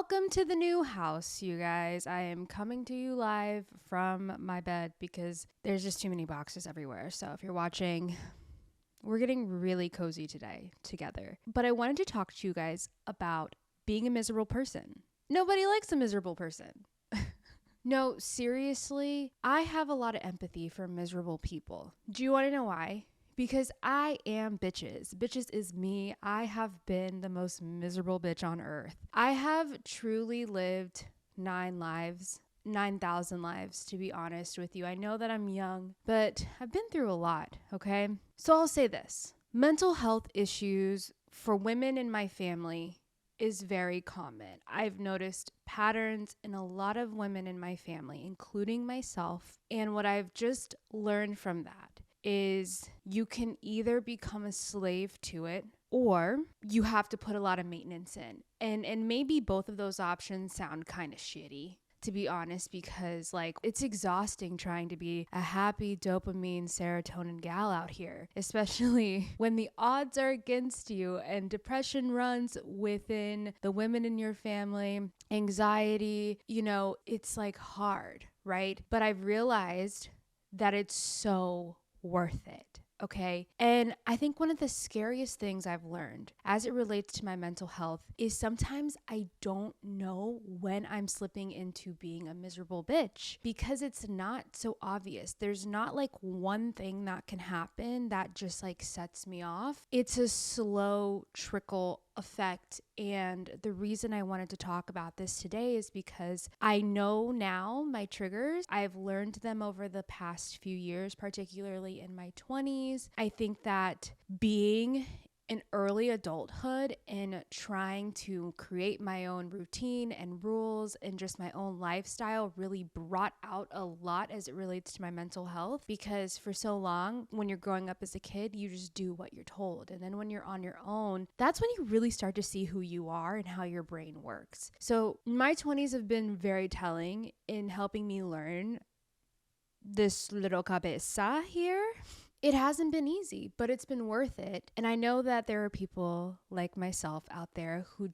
Welcome to the new house, you guys. I am coming to you live from my bed because there's just too many boxes everywhere. So if you're watching, we're getting really cozy today together. But I wanted to talk to you guys about being a miserable person. Nobody likes a miserable person. No, seriously, I have a lot of empathy for miserable people. Do you want to know why? Because I am bitches. Bitches is me. I have been the most miserable bitch on earth. I have truly lived 9,000 lives, to be honest with you. I know that I'm young, but I've been through a lot, okay? So I'll say this. Mental health issues for women in my family is very common. I've noticed patterns in a lot of women in my family, including myself. And what I've just learned from that is you can either become a slave to it or you have to put a lot of maintenance in. And maybe both of those options sound kind of shitty, to be honest, because it's exhausting trying to be a happy dopamine serotonin gal out here, especially when the odds are against you and depression runs within the women in your family, anxiety, it's hard, right? But I've realized that it's so worth it. Okay. And I think one of the scariest things I've learned as it relates to my mental health is sometimes I don't know when I'm slipping into being a miserable bitch because it's not so obvious. There's not one thing that can happen that just sets me off. It's a slow trickle effect. And the reason I wanted to talk about this today is because I know now my triggers. I've learned them over the past few years, particularly in my 20s. I think that being in early adulthood and trying to create my own routine and rules and just my own lifestyle really brought out a lot as it relates to my mental health, because for so long when you're growing up as a kid, you just do what you're told. And then when you're on your own, that's when you really start to see who you are and how your brain works. So my 20s have been very telling in helping me learn this little cabeza here. It hasn't been easy, but it's been worth it. And I know that there are people like myself out there who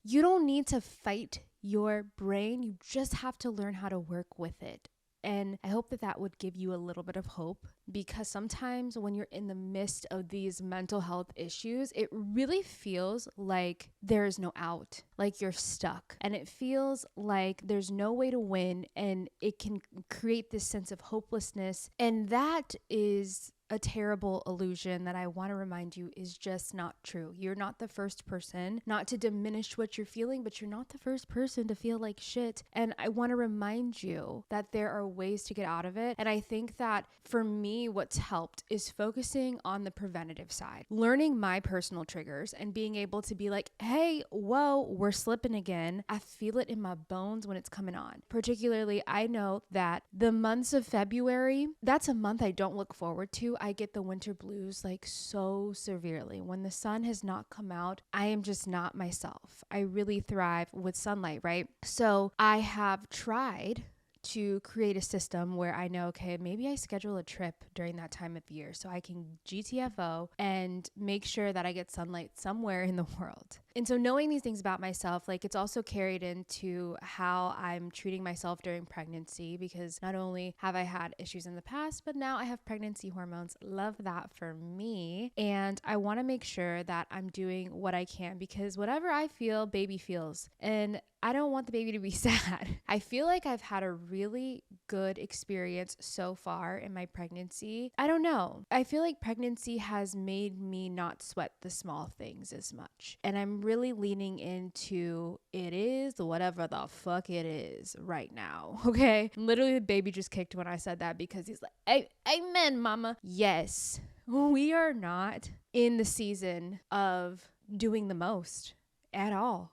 you don't need to fight your brain. You just have to learn how to work with it. And I hope that would give you a little bit of hope, because sometimes when you're in the midst of these mental health issues, it really feels like there's no out, like you're stuck. And it feels like there's no way to win, and it can create this sense of hopelessness. And that is a terrible illusion that I want to remind you is just not true. You're not the first person, not to diminish what you're feeling, but you're not the first person to feel like shit. And I want to remind you that there are ways to get out of it. And I think that for me, what's helped is focusing on the preventative side, learning my personal triggers and being able to be like, hey, whoa, we're slipping again. I feel it in my bones when it's coming on. Particularly, I know that the months of February, that's a month I don't look forward to. I get the winter blues so severely. When the sun has not come out, I am just not myself. I really thrive with sunlight, right? So I have tried to create a system where I know, okay, maybe I schedule a trip during that time of year so I can GTFO and make sure that I get sunlight somewhere in the world. And so knowing these things about myself, it's also carried into how I'm treating myself during pregnancy, because not only have I had issues in the past, but now I have pregnancy hormones. Love that for me. And I want to make sure that I'm doing what I can, because whatever I feel, baby feels. And I don't want the baby to be sad. I feel like I've had a really good experience so far in my pregnancy. I don't know. I feel like pregnancy has made me not sweat the small things as much. And I'm really leaning into it is whatever the fuck it is right now. Okay. Literally the baby just kicked when I said that, because he's like, hey, amen, mama. Yes, we are not in the season of doing the most at all.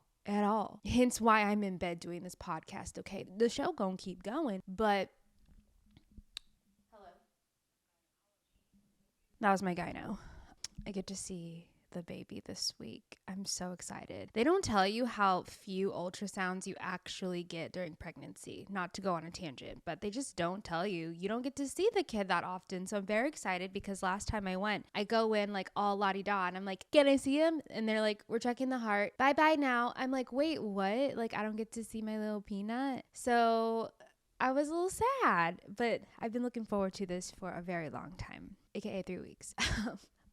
Hence why I'm in bed doing this podcast. Okay. The show gonna keep going, but hello. That was my gyno. I get to see the baby this week. I'm so excited. They don't tell you how few ultrasounds you actually get during pregnancy. Not to go on a tangent, but they just don't tell you. You don't get to see the kid that often. So I'm very excited because last time I went, I go in like all la-di-da and I'm like, can I see him? And they're like, we're checking the heart. Bye-bye now. I'm like, wait, what? Like, I don't get to see my little peanut. So I was a little sad, but I've been looking forward to this for a very long time, aka 3 weeks.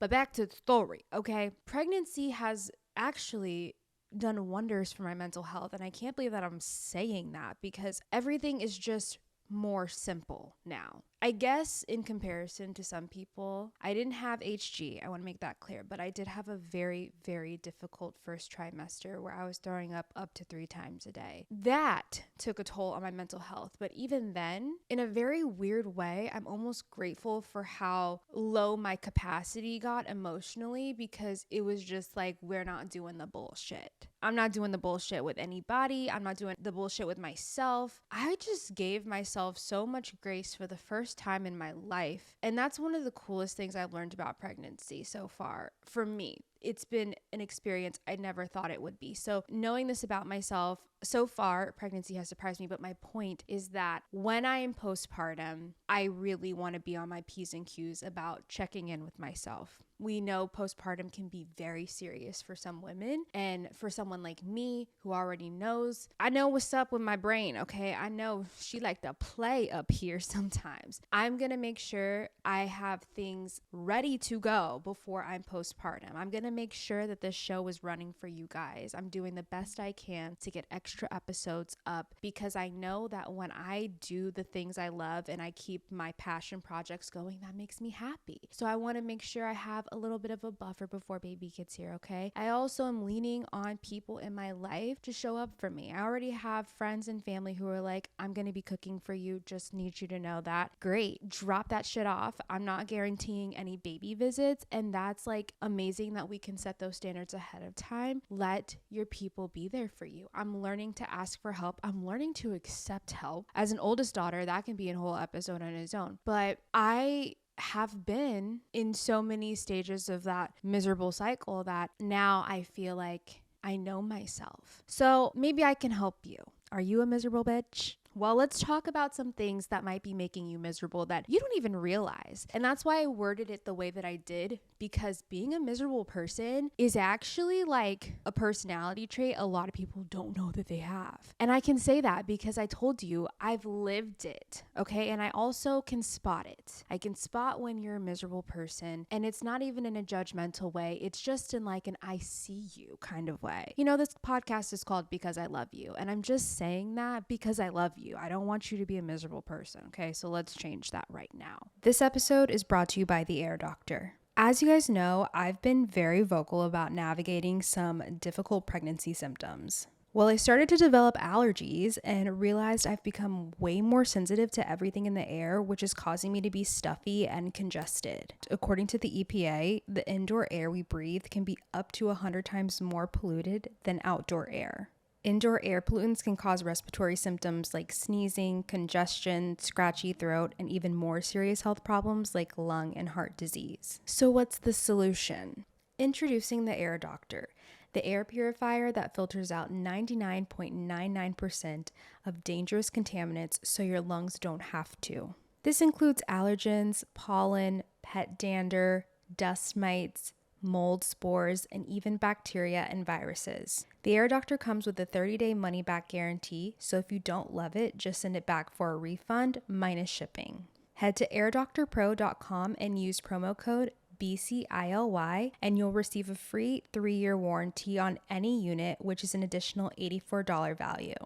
But back to the story, okay? Pregnancy has actually done wonders for my mental health, and I can't believe that I'm saying that because everything is just more simple now. I guess in comparison to some people, I didn't have HG. I want to make that clear, but I did have a very, very difficult first trimester where I was throwing up to 3 times a day. That took a toll on my mental health. But even then, in a very weird way, I'm almost grateful for how low my capacity got emotionally because it was just like, we're not doing the bullshit. I'm not doing the bullshit with anybody. I'm not doing the bullshit with myself. I just gave myself so much grace for the first time in my life. And that's one of the coolest things I've learned about pregnancy so far. For me, it's been an experience I never thought it would be. So knowing this about myself, so far, pregnancy has surprised me. But my point is that when I am postpartum, I really want to be on my P's and Q's about checking in with myself. We know postpartum can be very serious for some women. And for someone like me who already knows, I know what's up with my brain, okay? I know she like to play up here sometimes. I'm going to make sure I have things ready to go before I'm postpartum. I'm going to make sure that this show is running for you guys. I'm doing the best I can to get extra episodes up because I know that when I do the things I love and I keep my passion projects going, that makes me happy. So I want to make sure I have a little bit of a buffer before baby gets here, okay? I also am leaning on people in my life to show up for me. I already have friends and family who are like, I'm going to be cooking for you. Just need you to know that. Great. Drop that shit off. I'm not guaranteeing any baby visits. And that's like amazing that we can set those standards ahead of time. Let your people be there for you. I'm learning to ask for help. I'm learning to accept help. As an oldest daughter, that can be a whole episode on its own. But I have been in so many stages of that miserable cycle that now I feel like I know myself. So maybe I can help you. Are you a miserable bitch? Well, let's talk about some things that might be making you miserable that you don't even realize. And that's why I worded it the way that I did, because being a miserable person is actually like a personality trait a lot of people don't know that they have. And I can say that because I told you I've lived it, okay? And I also can spot it. I can spot when you're a miserable person, and it's not even in a judgmental way. It's just in like an I see you kind of way. You know, this podcast is called Because I Love You, and I'm just saying that because I love you. I don't want you to be a miserable person, okay? So let's change that right now. This episode is brought to you by The Air Doctor. As you guys know, I've been very vocal about navigating some difficult pregnancy symptoms. Well, I started to develop allergies and realized I've become way more sensitive to everything in the air, which is causing me to be stuffy and congested. According to the EPA, the indoor air we breathe can be up to 100 times more polluted than outdoor air. Indoor air pollutants can cause respiratory symptoms like sneezing, congestion, scratchy throat, and even more serious health problems like lung and heart disease. So what's the solution? Introducing the Air Doctor, the air purifier that filters out 99.99% of dangerous contaminants so your lungs don't have to. This includes allergens, pollen, pet dander, dust mites, mold spores, and even bacteria and viruses. The Air Doctor comes with a 30-day money-back guarantee, so if you don't love it, just send it back for a refund minus shipping. Head to airdoctorpro.com and use promo code BCILY, and you'll receive a free 3-year warranty on any unit, which is an additional $84 value.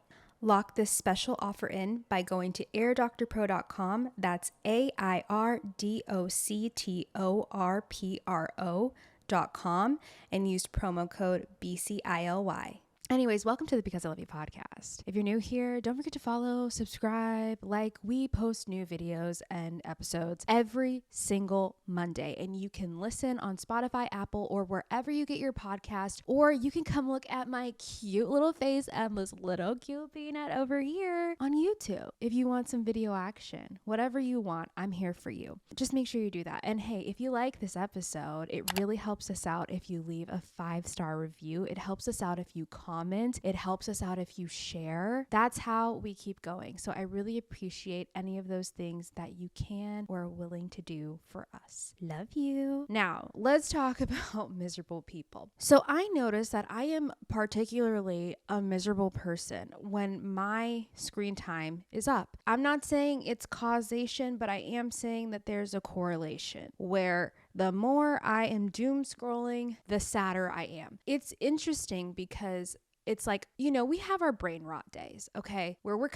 Lock this special offer in by going to airdoctorpro.com. That's AIRDOCTORPRO.com and use promo code BCILY. Anyways, welcome to the Because I Love You podcast. If you're new here, don't forget to follow, subscribe, like. We post new videos and episodes every single Monday, and you can listen on Spotify, Apple, or wherever you get your podcast, or you can come look at my cute little face and this little cute peanut over here on YouTube. If you want some video action, whatever you want, I'm here for you. Just make sure you do that. And hey, if you like this episode, it really helps us out if you leave a 5-star review. It helps us out if you comment. It helps us out if you share. That's how we keep going. So I really appreciate any of those things that you can or are willing to do for us. Love you. Now, let's talk about miserable people. So I noticed that I am particularly a miserable person when my screen time is up. I'm not saying it's causation, but I am saying that there's a correlation where the more I am doom scrolling, the sadder I am. It's interesting because it's like, we have our brain rot days, okay? Where we're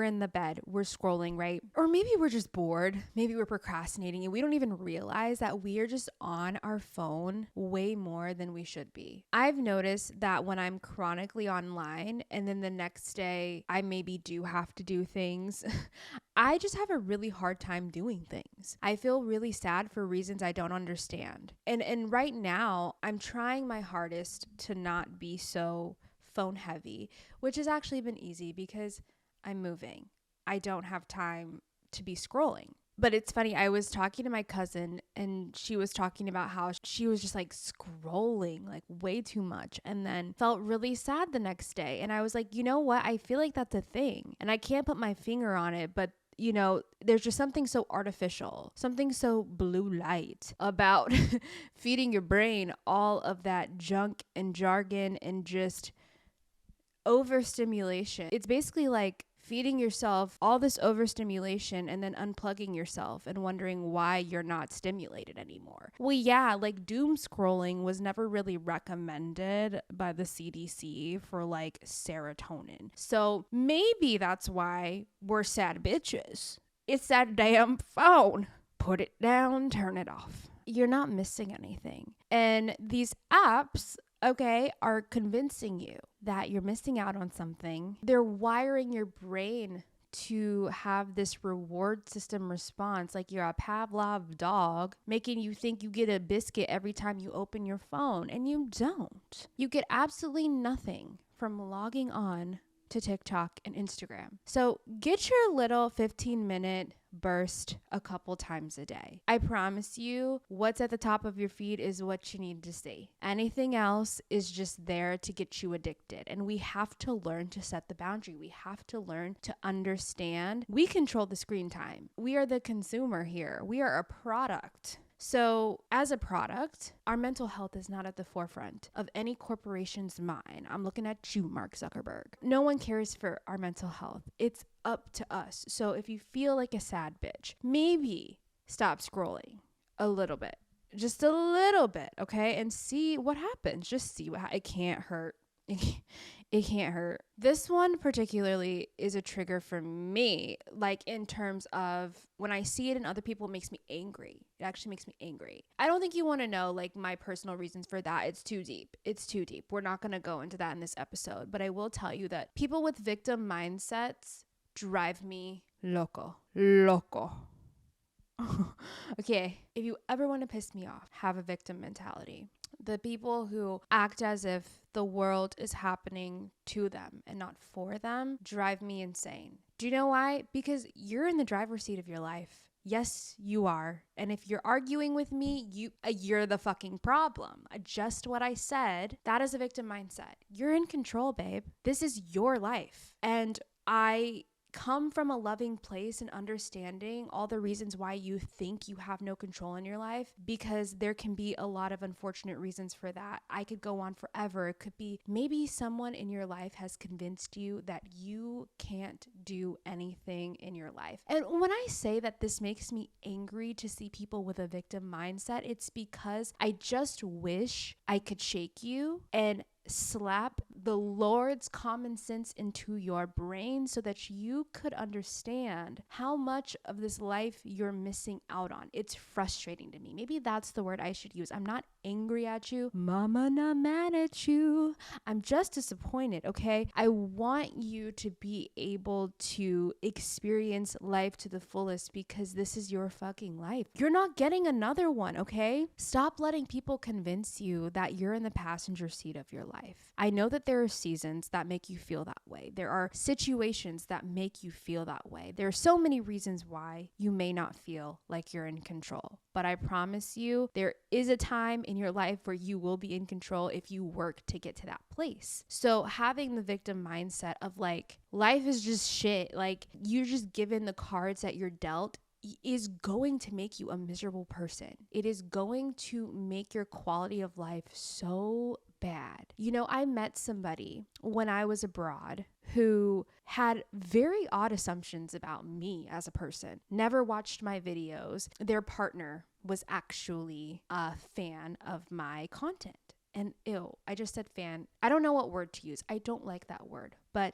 in the bed, we're scrolling, right? Or maybe we're just bored. Maybe we're procrastinating and we don't even realize that we are just on our phone way more than we should be. I've noticed that when I'm chronically online and then the next day I maybe do have to do things, I just have a really hard time doing things. I feel really sad for reasons I don't understand. And right now, I'm trying my hardest to not be so phone heavy, which has actually been easy because I'm moving. I don't have time to be scrolling. But it's funny, I was talking to my cousin and she was talking about how she was just like scrolling like way too much and then felt really sad the next day. And I was like, you know what? I feel like that's a thing and I can't put my finger on it, but there's just something so artificial, something so blue light about feeding your brain all of that junk and jargon and just overstimulation. It's basically like feeding yourself all this overstimulation and then unplugging yourself and wondering why you're not stimulated anymore. Well, yeah, like doom scrolling was never really recommended by the CDC for like serotonin. So maybe that's why we're sad bitches. It's that damn phone. Put it down, turn it off. You're not missing anything. And these apps, okay, are convincing you that you're missing out on something. They're wiring your brain to have this reward system response, like you're a Pavlov dog, making you think you get a biscuit every time you open your phone, and you don't. You get absolutely nothing from logging on to TikTok and Instagram. So get your little 15-minute burst a couple times a day. I promise you, what's at the top of your feed is what you need to see. Anything else is just there to get you addicted. And we have to learn to set the boundary. We have to learn to understand we control the screen time. We are the consumer here. We are a product. So as a product, our mental health is not at the forefront of any corporation's mind. I'm looking at you, Mark Zuckerberg. No one cares for our mental health. It's up to us. So if you feel like a sad bitch, maybe stop scrolling a little bit, just a little bit, okay? And see what happens. Just see it can't hurt. It can't hurt. This one particularly is a trigger for me, like in terms of when I see it in other people, it makes me angry. It actually makes me angry. I don't think you want to know like my personal reasons for that. It's too deep. We're not going to go into that in this episode, but I will tell you that people with victim mindsets drive me loco. Okay, if you ever want to piss me off, have a victim mentality. The people who act as if the world is happening to them and not for them drive me insane. Do you know why? Because you're in the driver's seat of your life. Yes, you are. And if you're arguing with me, you're the fucking problem. Just what I said, that is a victim mindset. You're in control, babe. This is your life. And I come from a loving place and understanding all the reasons why you think you have no control in your life, because there can be a lot of unfortunate reasons for that. I could go on forever. It could be maybe someone in your life has convinced you that you can't do anything in your life. And when I say that this makes me angry to see people with a victim mindset, it's because I just wish I could shake you and slap the Lord's common sense into your brain so that you could understand how much of this life you're missing out on. It's frustrating to me. Maybe that's the word I should use. I'm not angry at you. Mama, not mad at you. I'm just disappointed, okay? I want you to be able to experience life to the fullest because this is your fucking life. You're not getting another one, okay? Stop letting people convince you that you're in the passenger seat of your life. I know that there are seasons that make you feel that way. There are situations that make you feel that way. There are so many reasons why you may not feel like you're in control. But I promise you, there is a time in your life where you will be in control if you work to get to that place. So having the victim mindset of like, life is just shit, like you're just given the cards that you're dealt, is going to make you a miserable person. It is going to make your quality of life so bad. You know, I met somebody when I was abroad who had very odd assumptions about me as a person, never watched my videos. Their partner was actually a fan of my content. And ew, I just said fan. I don't know what word to use. I don't like that word, but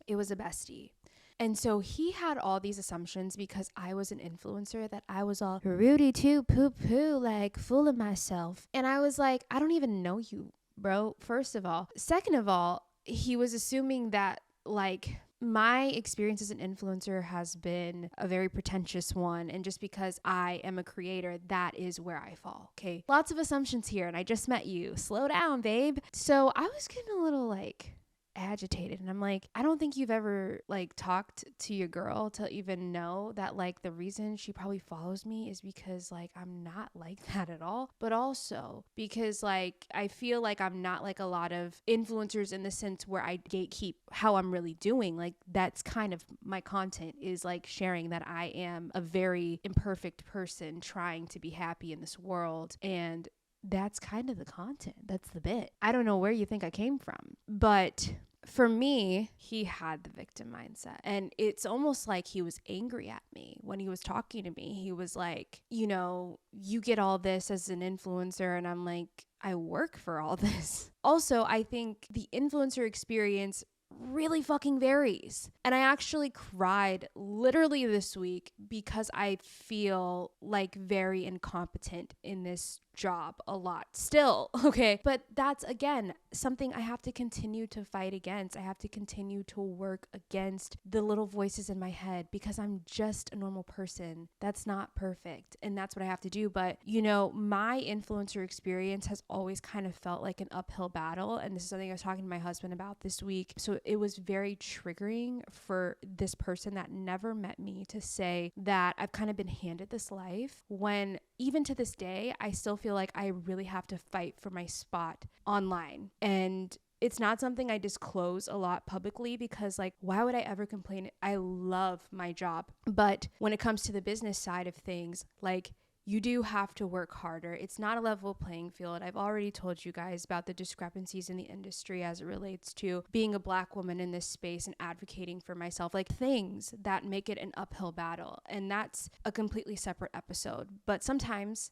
it was a bestie. And so he had all these assumptions because I was an influencer that I was all Rudy too, poo poo, like full of myself. And I was like, I don't even know you, bro, first of all. Second of all, he was assuming that like my experience as an influencer has been a very pretentious one. And just because I am a creator, that is where I fall. Okay. Lots of assumptions here. And I just met you. Slow down, babe. So I was getting a little like agitated, and I'm like, I don't think you've ever like talked to your girl to even know that like the reason she probably follows me is because like I'm not like that at all, but also because like I feel like I'm not like a lot of influencers in the sense where I gatekeep how I'm really doing. Like that's kind of my content, is like sharing that I am a very imperfect person trying to be happy in this world, and that's kind of the content. That's the bit. I don't know where you think I came from, but for me, he had the victim mindset, and it's almost like he was angry at me when he was talking to me. He was like, you know, you get all this as an influencer, and I'm like, I work for all this. Also, I think the influencer experience really fucking varies. And I actually cried literally this week because I feel like very incompetent in this job a lot still. Okay. But that's again something I have to continue to fight against. I have to continue to work against the little voices in my head because I'm just a normal person that's not perfect. And that's what I have to do. But you know, my influencer experience has always kind of felt like an uphill battle. And this is something I was talking to my husband about this week. So it was very triggering for this person that never met me to say that I've kind of been handed this life, when even to this day, I still feel like I really have to fight for my spot online. And it's not something I disclose a lot publicly because like, why would I ever complain? I love my job. But when it comes to the business side of things, like, you do have to work harder. It's not a level playing field. I've already told you guys about the discrepancies in the industry as it relates to being a Black woman in this space and advocating for myself, like things that make it an uphill battle. And that's a completely separate episode. But sometimes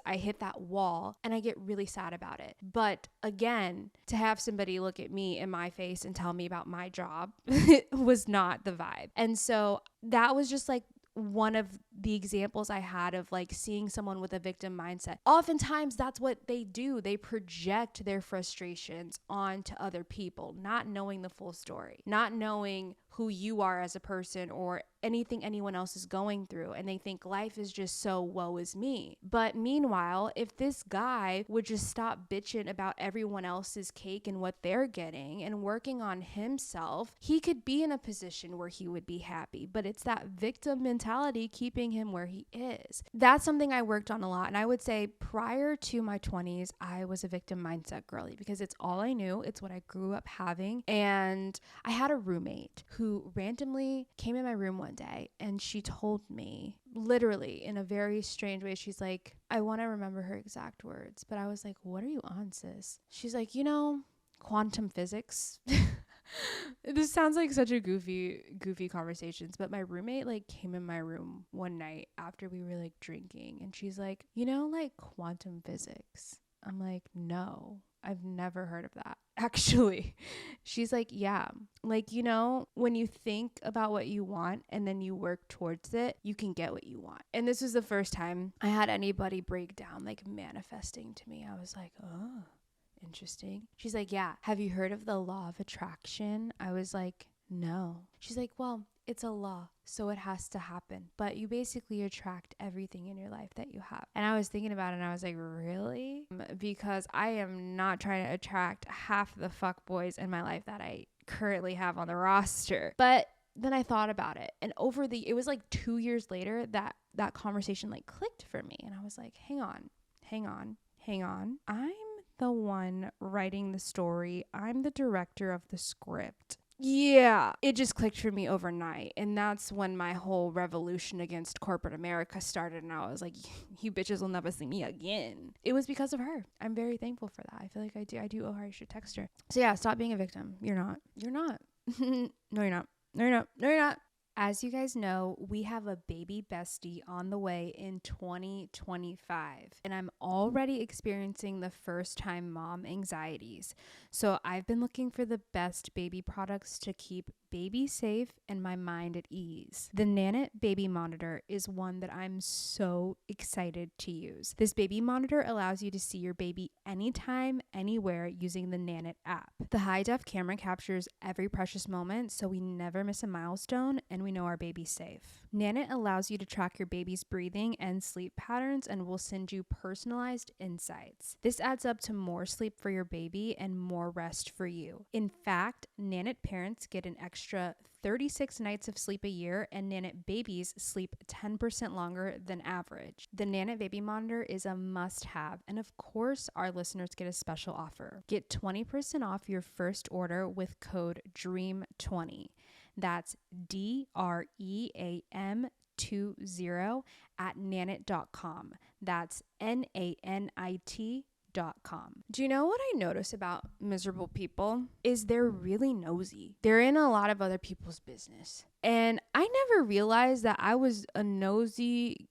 I hit that wall and I get really sad about it. But again, to have somebody look at me in my face and tell me about my job was not the vibe. And so that was just like one of the examples I had of like seeing someone with a victim mindset. Oftentimes that's what they do. They project their frustrations onto other people, not knowing the full story, not knowing who you are as a person or anything anyone else is going through. And they think life is just so woe is me. But meanwhile, if this guy would just stop bitching about everyone else's cake and what they're getting and working on himself, he could be in a position where he would be happy. But it's that victim mentality keeping him where he is. That's something I worked on a lot. And I would say prior to my 20s, I was a victim mindset girly because it's all I knew. It's what I grew up having. And I had a roommate who randomly came in my room one day and she told me, literally in a very strange way, she's like, I want to remember her exact words, but I was like, what are you on, sis? She's like, you know, quantum physics. This sounds like such a goofy conversations, but my roommate like came in my room one night after we were like drinking and she's like, you know, like quantum physics. I'm like, no, I've never heard of that actually. She's like, yeah, like, when you think about what you want and then you work towards it, you can get what you want. And this was the first time I had anybody break down like manifesting to me. I was like, oh, interesting. She's like, yeah, have you heard of the law of attraction? I was like, no. She's like, well, it's a law, so it has to happen. But you basically attract everything in your life that you have. And I was thinking about it and I was like, really? Because I am not trying to attract half the fuck boys in my life that I currently have on the roster. But then I thought about it, and it was like 2 years later that conversation like clicked for me. And I was like, hang on. I'm the one writing the story. I'm the director of the script. Yeah, it just clicked for me overnight. And that's when my whole revolution against corporate America started. And I was like, you bitches will never see me again. It was because of her. I'm very thankful for that. I feel like I do owe her. I should text her. So yeah, stop being a victim. You're not. No, you're not. As you guys know, we have a baby bestie on the way in 2025, and I'm already experiencing the first-time mom anxieties. So I've been looking for the best baby products to keep baby safe and my mind at ease. The Nanit Baby Monitor is one that I'm so excited to use. This baby monitor allows you to see your baby anytime, anywhere using the Nanit app. The high-def camera captures every precious moment, so we never miss a milestone and we know our baby's safe. Nanit allows you to track your baby's breathing and sleep patterns and will send you personalized insights. This adds up to more sleep for your baby and more rest for you. In fact, Nanit parents get an extra 36 nights of sleep a year, and Nanit babies sleep 10% longer than average. The Nanit Baby Monitor is a must-have, and of course, our listeners get a special offer. Get 20% off your first order with code DREAM20. That's DREAM20 at nanit.com. That's NANIT.com. Do you know what I notice about miserable people is they're really nosy. They're in a lot of other people's business. And I never realized that I was a nosy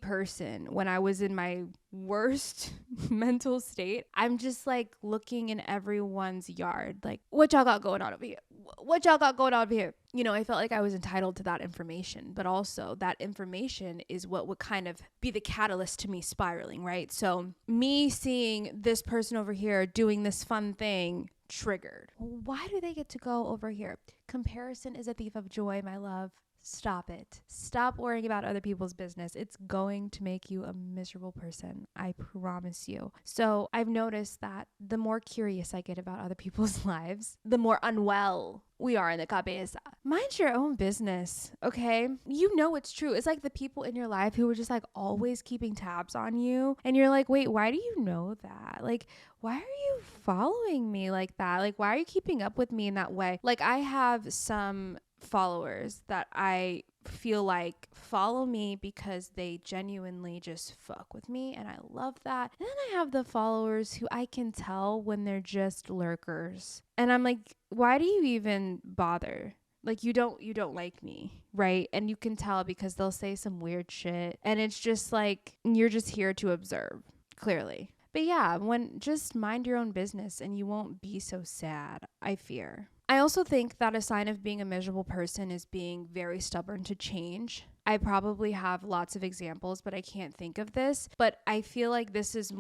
person when I was in my worst mental state. I'm just like looking in everyone's yard, like, what y'all got going on over here? What y'all got going on over here? I felt like I was entitled to that information, but also that information is what would kind of be the catalyst to me spiraling, right? So me seeing this person over here doing this fun thing triggered. Why do they get to go over here? Comparison is a thief of joy, my love. Stop it. Stop worrying about other people's business. It's going to make you a miserable person. I promise you. So I've noticed that the more curious I get about other people's lives, the more unwell we are in the cabeza. Mind your own business, okay? It's true. It's like the people in your life who are just like always keeping tabs on you. And you're like, wait, why do you know that? Like, why are you following me like that? Like, why are you keeping up with me in that way? Like, I have some followers that I feel like follow me because they genuinely just fuck with me, and I love that. And then I have the followers who I can tell when they're just lurkers, and I'm like, why do you even bother? Like, you don't like me, right? And you can tell because they'll say some weird shit, and it's just like, you're just here to observe, clearly. But yeah, just mind your own business and you won't be so sad, I fear. I also think that a sign of being a miserable person is being very stubborn to change. I probably have lots of examples, but I can't think of this. But I feel like this is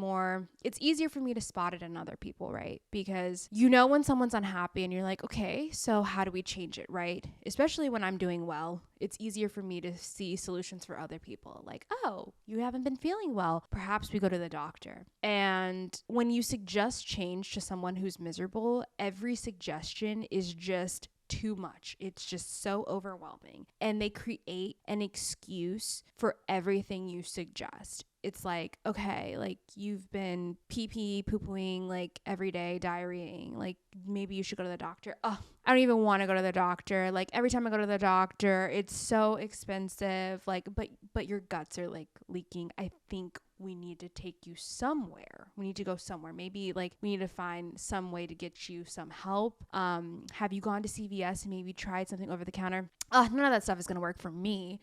it's easier for me to spot it in other people, right? Because when someone's unhappy and you're like, okay, so how do we change it, right? Especially when I'm doing well, it's easier for me to see solutions for other people. Like, oh, you haven't been feeling well. Perhaps we go to the doctor. And when you suggest change to someone who's miserable, every suggestion is just too much. It's just so overwhelming. And they create an excuse for everything you suggest. It's like, okay, like you've been poo-pooing like every day, diarrheaing, like maybe you should go to the doctor. Oh, I don't even want to go to the doctor. Like every time I go to the doctor, it's so expensive. Like, but your guts are like leaking. I think we need to take you somewhere. We need to go somewhere. Maybe like we need to find some way to get you some help. Have you gone to CVS and maybe tried something over the counter? None of that stuff is going to work for me.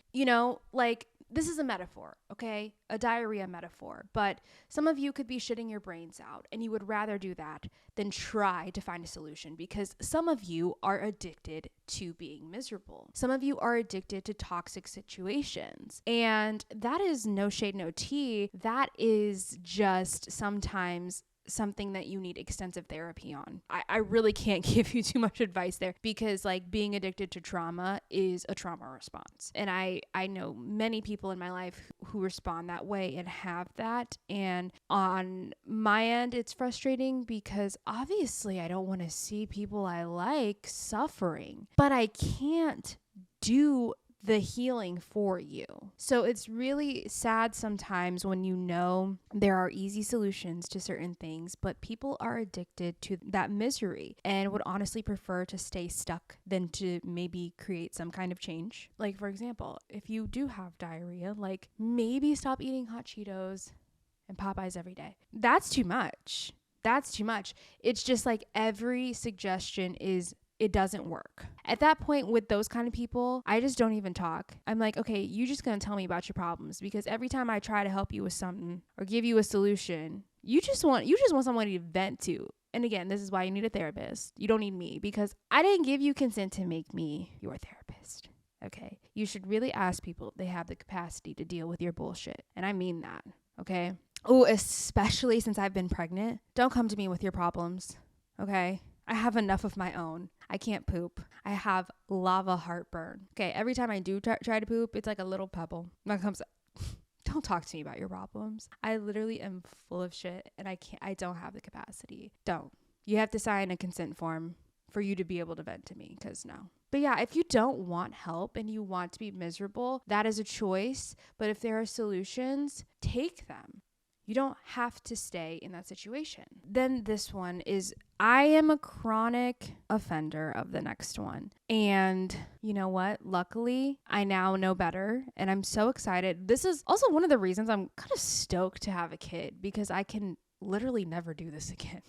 Like this is a metaphor, okay? A diarrhea metaphor. But some of you could be shitting your brains out, and you would rather do that than try to find a solution, because some of you are addicted to being miserable. Some of you are addicted to toxic situations. And that is no shade, no tea. That is just sometimes something that you need extensive therapy on. I really can't give you too much advice there, because like being addicted to trauma is a trauma response. And I know many people in my life who respond that way and have that. And on my end, it's frustrating because obviously I don't want to see people I like suffering, but I can't do the healing for you. So it's really sad sometimes when you know there are easy solutions to certain things, but people are addicted to that misery and would honestly prefer to stay stuck than to maybe create some kind of change. Like, for example, if you do have diarrhea, like maybe stop eating hot Cheetos and Popeyes every day. That's too much. That's too much. It's just like every suggestion it doesn't work. At that point, with those kind of people, I just don't even talk. I'm like, okay, you're just going to tell me about your problems, because every time I try to help you with something or give you a solution, you just want somebody to vent to. And again, this is why you need a therapist. You don't need me, because I didn't give you consent to make me your therapist. Okay? You should really ask people if they have the capacity to deal with your bullshit. And I mean that. Okay? Oh, especially since I've been pregnant. Don't come to me with your problems. Okay? I have enough of my own. I can't poop. I have lava heartburn. Okay, every time I do try to poop, it's like a little pebble that comes up. Don't talk to me about your problems. I literally am full of shit, and I don't have the capacity. Don't. You have to sign a consent form for you to be able to vent to me, because no. But yeah, if you don't want help and you want to be miserable, that is a choice. But if there are solutions, take them. You don't have to stay in that situation. Then this one is, I am a chronic offender of the next one. And you know what? Luckily, I now know better, and I'm so excited. This is also one of the reasons I'm kind of stoked to have a kid, because I can literally never do this again.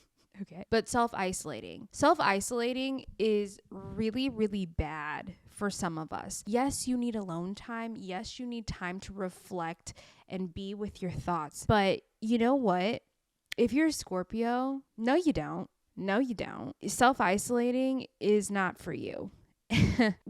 Okay. But self-isolating. Self-isolating is really, really bad for some of us. Yes, you need alone time. Yes, you need time to reflect and be with your thoughts. But you know what? If you're a Scorpio, no, you don't. No, you don't. Self-isolating is not for you.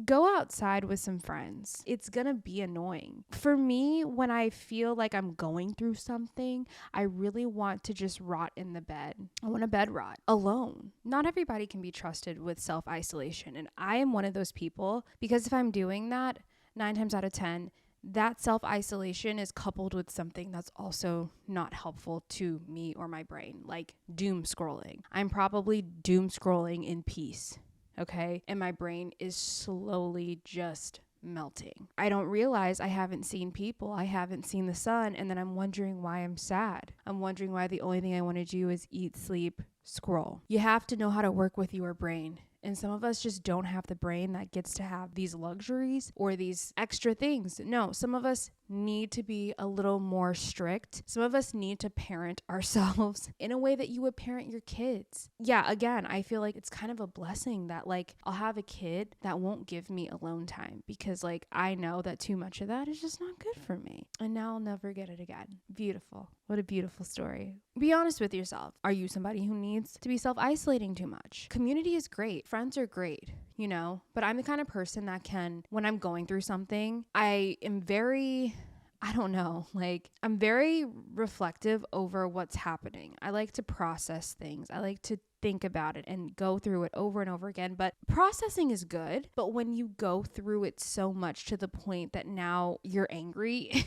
Go outside with some friends. It's gonna be annoying. For me, when I feel like I'm going through something, I really want to just rot in the bed. I want to bed rot alone. Not everybody can be trusted with self-isolation, and I am one of those people, because if I'm doing that, 9 times out of 10, that self-isolation is coupled with something that's also not helpful to me or my brain, like doom scrolling. I'm probably doom scrolling in peace. Okay. And my brain is slowly just melting. I don't realize I haven't seen people. I haven't seen the sun. And then I'm wondering why I'm sad. I'm wondering why the only thing I want to do is eat, sleep, scroll. You have to know how to work with your brain. And some of us just don't have the brain that gets to have these luxuries or these extra things. No, some of us need to be a little more strict. Some of us need to parent ourselves in a way that you would parent your kids. Yeah, again, I feel like it's kind of a blessing that like I'll have a kid that won't give me alone time, because like I know that too much of that is just not good for me. And now I'll never get it again. Beautiful. What a beautiful story. Be honest with yourself. Are you somebody who needs to be self-isolating too much? Community is great. Friends are great, you know, but I'm the kind of person that can, when I'm going through something, I'm very reflective over what's happening. I like to process things. I like to think about it and go through it over and over again. But processing is good. But when you go through it so much to the point that now you're angry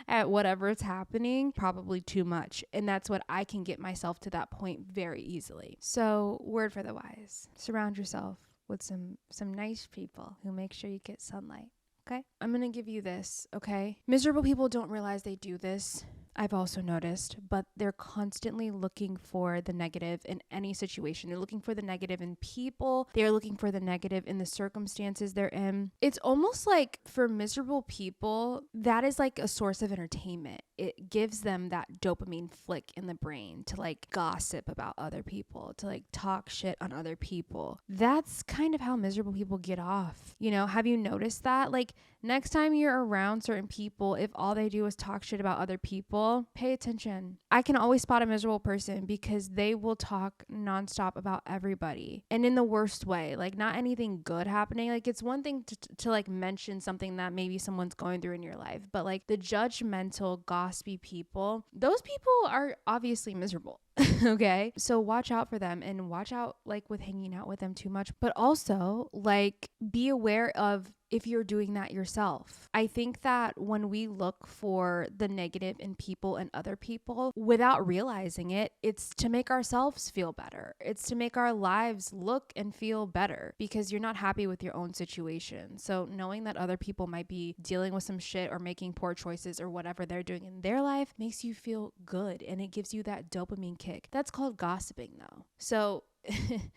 at whatever is happening, probably too much. And that's what I can get myself to that point very easily. So word for the wise, surround yourself with some nice people who make sure you get sunlight. Okay? I'm going to give you this, okay? Miserable people don't realize they do this. I've also noticed, but they're constantly looking for the negative in any situation. They're looking for the negative in people. They're looking for the negative in the circumstances they're in. It's almost like for miserable people, that is like a source of entertainment. it gives them that dopamine flick in the brain to like gossip about other people, to like talk shit on other people. That's kind of how miserable people get off. You know, have you noticed that? Like next time you're around certain people, if all they do is talk shit about other people, pay attention. I can always spot a miserable person because they will talk nonstop about everybody, and in the worst way. Like not anything good happening. Like it's one thing to like mention something that maybe someone's going through in your life, but like the judgmental, gossipy people, those people are obviously miserable. Okay. So watch out for them, and watch out like with hanging out with them too much, but also like be aware of if you're doing that yourself. I think that when we look for the negative in people and other people without realizing it, it's to make ourselves feel better. It's to make our lives look and feel better because you're not happy with your own situation. So knowing that other people might be dealing with some shit or making poor choices or whatever they're doing in their life makes you feel good, and it gives you that dopamine kick. That's called gossiping though. So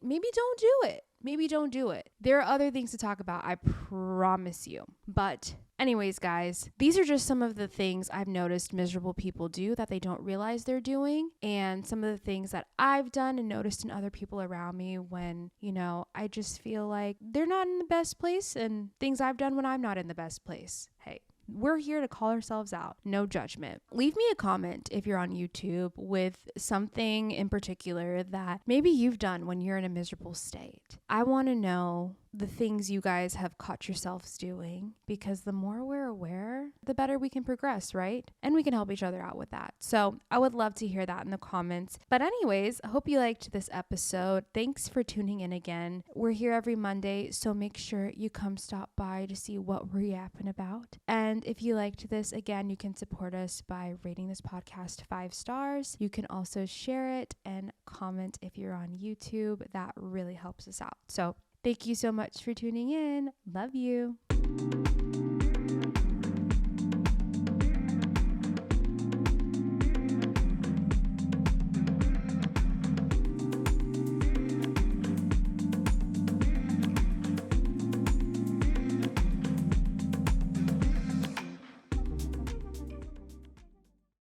maybe don't do it. Maybe don't do it. There are other things to talk about, I promise you. But anyways, guys, these are just some of the things I've noticed miserable people do that they don't realize they're doing, and some of the things that I've done and noticed in other people around me when, you know, I just feel like they're not in the best place, and things I've done when I'm not in the best place. Hey, we're here to call ourselves out. No judgment. Leave me a comment if you're on YouTube with something in particular that maybe you've done when you're in a miserable state. I want to know the things you guys have caught yourselves doing, because the more we're aware, the better we can progress, right? And we can help each other out with that. So I would love to hear that in the comments. But anyways, I hope you liked this episode. Thanks for tuning in again. We're here every Monday, so make sure you come stop by to see what we're yapping about. And if you liked this, again, you can support us by rating this podcast 5 stars. You can also share it and comment if you're on YouTube. That really helps us out. So thank you so much for tuning in. Love you.